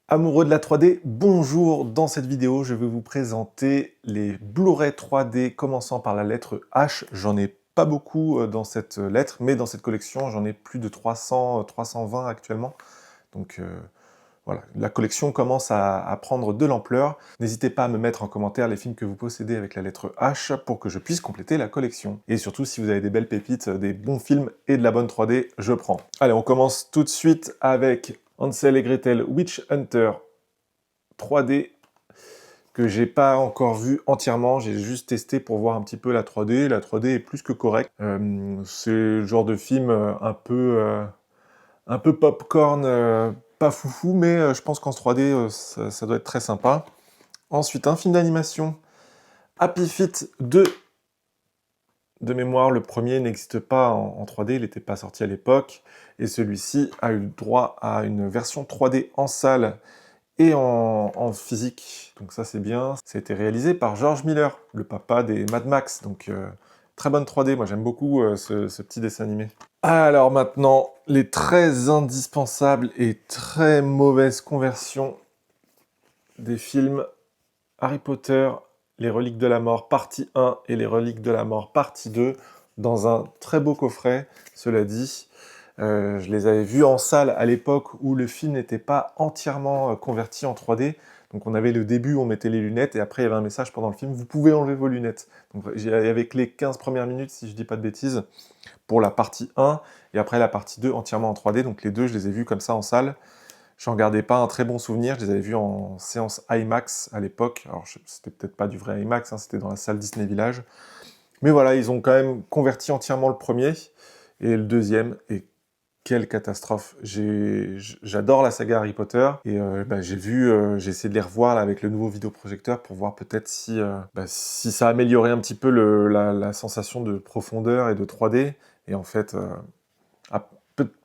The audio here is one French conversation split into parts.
Amoureux de la 3D, bonjour! Dans cette vidéo, je vais vous présenter les Blu-ray 3D commençant par la lettre H. J'en ai pas beaucoup dans cette lettre, mais dans cette collection, j'en ai plus de 300, 320 actuellement. Donc voilà, la collection commence à prendre de l'ampleur. N'hésitez pas à me mettre en commentaire les films que vous possédez avec la lettre H pour que je puisse compléter la collection. Et surtout, si vous avez des belles pépites, des bons films et de la bonne 3D, je prends. Allez, on commence tout de suite avec Hansel et Gretel Witch Hunter 3D que j'ai pas encore vu entièrement, j'ai juste testé pour voir un petit peu la 3D. La 3D est plus que correcte. C'est le genre de film un peu popcorn, pas foufou, mais je pense qu'en 3D, ça doit être très sympa. Ensuite, un film d'animation, Happy Feet 2. De mémoire, le premier n'existe pas en 3D, il n'était pas sorti à l'époque, et celui-ci a eu le droit à une version 3D en salle et en physique, donc ça c'est bien. Ça a été réalisé par George Miller, le papa des Mad Max, donc très bonne 3D, moi j'aime beaucoup ce petit dessin animé. Alors maintenant, les très indispensables et très mauvaises conversions des films Harry Potter, les Reliques de la Mort partie 1 et les Reliques de la Mort partie 2, dans un très beau coffret, cela dit. Je les avais vus en salle à l'époque où le film n'était pas entièrement converti en 3D. Donc on avait le début, on mettait les lunettes, et après il y avait un message pendant le film, vous pouvez enlever vos lunettes. Donc il y avait que les 15 premières minutes, si je dis pas de bêtises, pour la partie 1, et après la partie 2 entièrement en 3D. Donc les deux, je les ai vus comme ça en salle. J'en gardais pas un très bon souvenir, je les avais vus en séance IMAX à l'époque. Alors c'était peut-être pas du vrai IMAX, hein, c'était dans la salle Disney Village. Mais voilà, ils ont quand même converti entièrement le premier, et le deuxième, et quelle catastrophe. J'adore la saga Harry Potter, et j'ai essayé de les revoir là, avec le nouveau vidéoprojecteur pour voir peut-être si ça améliorait un petit peu la sensation de profondeur et de 3D. Et en fait,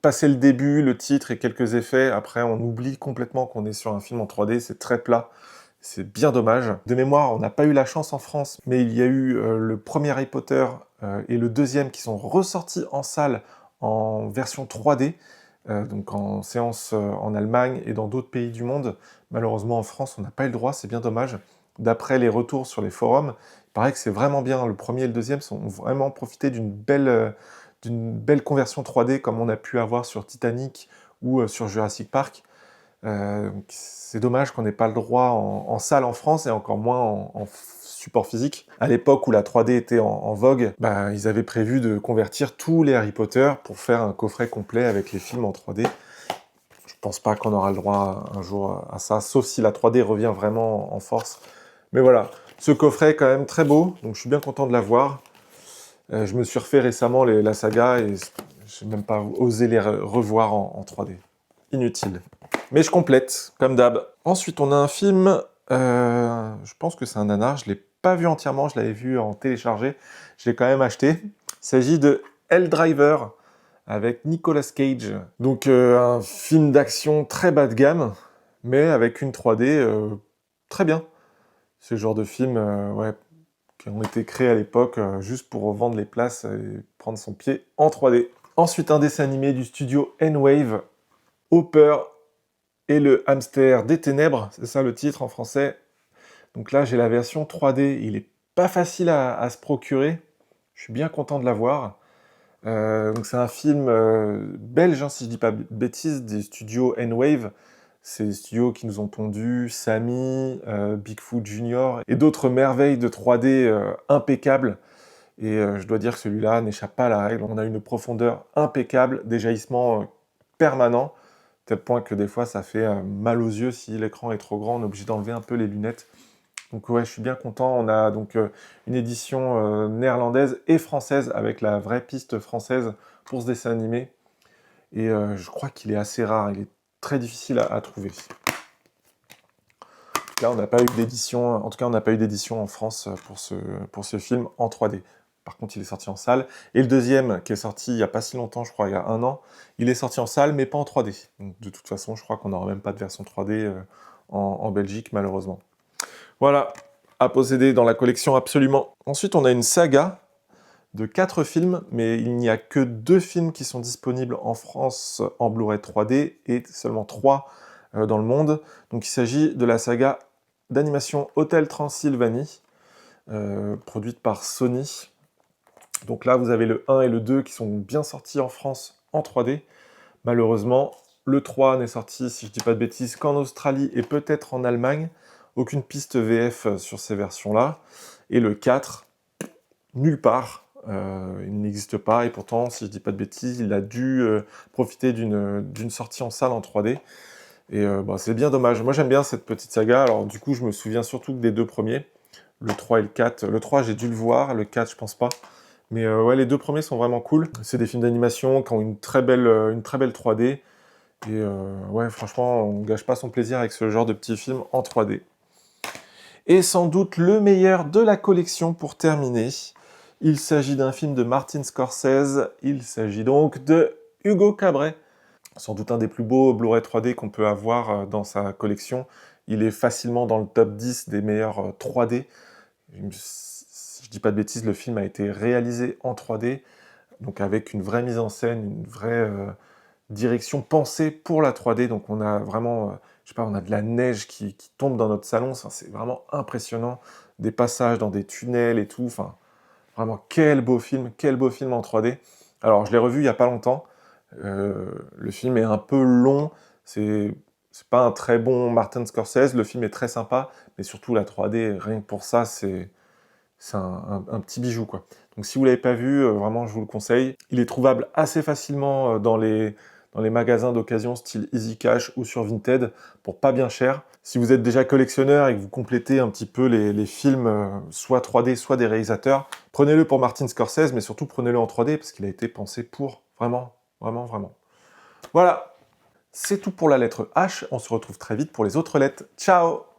passer le début, le titre et quelques effets, après on oublie complètement qu'on est sur un film en 3D, c'est très plat. C'est bien dommage. De mémoire, on n'a pas eu la chance en France, mais il y a eu le premier Harry Potter et le deuxième qui sont ressortis en salle en version 3D, donc en séance en Allemagne et dans d'autres pays du monde. Malheureusement, en France, on n'a pas eu le droit, c'est bien dommage. D'après les retours sur les forums, il paraît que c'est vraiment bien. Le premier et le deuxième ont vraiment profité d'une belle conversion 3D comme on a pu avoir sur Titanic ou sur Jurassic Park. C'est dommage qu'on n'ait pas le droit en salle en France et encore moins en support physique. À l'époque où la 3D était en vogue, ils avaient prévu de convertir tous les Harry Potter pour faire un coffret complet avec les films en 3D. Je pense pas qu'on aura le droit un jour à ça, sauf si la 3D revient vraiment en force. Mais voilà, ce coffret est quand même très beau, donc je suis bien content de l'avoir. Je me suis refait récemment la saga et je n'ai même pas osé les revoir en 3D. Inutile. Mais je complète, comme d'hab. Ensuite, on a un film, je pense que c'est un nanar, je ne l'ai pas vu entièrement, je l'avais vu en téléchargé, je l'ai quand même acheté. Il s'agit de Hell Driver, avec Nicolas Cage. Donc un film d'action très bas de gamme, mais avec une 3D très bien. C'est le genre de film ouais, qui ont été créés à l'époque juste pour revendre les places et prendre son pied en 3D. Ensuite, un dessin animé du studio N-Wave, Hopper et le hamster des ténèbres, c'est ça le titre en français. Donc là, j'ai la version 3D, il est pas facile à se procurer, je suis bien content de l'avoir. Donc c'est un film belge, hein, si je dis pas de bêtises, des studios N-Wave. C'est des studios qui nous ont pondu Sammy, Bigfoot Junior et d'autres merveilles de 3D impeccables. Et je dois dire que celui-là n'échappe pas à la règle. On a une profondeur impeccable, des jaillissements permanents, tel point que des fois ça fait mal aux yeux si l'écran est trop grand, on est obligé d'enlever un peu les lunettes. Donc ouais, je suis bien content. On a donc une édition néerlandaise et française avec la vraie piste française pour ce dessin animé. Et je crois qu'il est assez rare, il est très difficile à trouver. Là, on n'a pas eu d'édition, en tout cas, on n'a pas eu d'édition en France pour ce film en 3D. Par contre, il est sorti en salle. Et le deuxième, qui est sorti il n'y a pas si longtemps, je crois, il y a un an, il est sorti en salle, mais pas en 3D. Donc, de toute façon, je crois qu'on n'aura même pas de version 3D en Belgique, malheureusement. Voilà, à posséder dans la collection absolument. Ensuite, on a une saga de 4 films, mais il n'y a que 2 films qui sont disponibles en France en Blu-ray 3D et seulement 3 dans le monde. Donc il s'agit de la saga d'animation Hôtel Transylvanie, produite par Sony. Donc là, vous avez le 1 et le 2 qui sont bien sortis en France en 3D. Malheureusement, le 3 n'est sorti, si je dis pas de bêtises, qu'en Australie et peut-être en Allemagne. Aucune piste VF sur ces versions-là. Et le 4, nulle part. Il n'existe pas, et pourtant, si je dis pas de bêtises, il a dû profiter d'une sortie en salle en 3D. Et bah, c'est bien dommage. Moi, j'aime bien cette petite saga. Alors, du coup, je me souviens surtout des deux premiers, le 3 et le 4. Le 3, j'ai dû le voir, le 4, je pense pas. Mais ouais, les deux premiers sont vraiment cool. C'est des films d'animation qui ont une très belle 3D. Et ouais, franchement, on gâche pas son plaisir avec ce genre de petits films en 3D. Et sans doute le meilleur de la collection pour terminer. Il s'agit d'un film de Martin Scorsese. Il s'agit donc de Hugo Cabret. Sans doute un des plus beaux Blu-ray 3D qu'on peut avoir dans sa collection. Il est facilement dans le top 10 des meilleurs 3D. Si je dis pas de bêtises, le film a été réalisé en 3D, donc avec une vraie mise en scène, une vraie direction pensée pour la 3D. Donc on a vraiment, je sais pas, on a de la neige qui tombe dans notre salon. C'est vraiment impressionnant. Des passages dans des tunnels et tout. Enfin, vraiment, quel beau film en 3D. Alors, je l'ai revu il y a pas longtemps. Le film est un peu long. C'est pas un très bon Martin Scorsese. Le film est très sympa, mais surtout la 3D, rien que pour ça, c'est un petit bijou, quoi. Donc si vous l'avez pas vu, vraiment, je vous le conseille. Il est trouvable assez facilement dans les magasins d'occasion style Easy Cash ou sur Vinted pour pas bien cher. Si vous êtes déjà collectionneur et que vous complétez un petit peu les films, soit 3D, soit des réalisateurs, prenez-le pour Martin Scorsese, mais surtout prenez-le en 3D parce qu'il a été pensé pour. Vraiment, vraiment, vraiment. Voilà, c'est tout pour la lettre H. On se retrouve très vite pour les autres lettres. Ciao!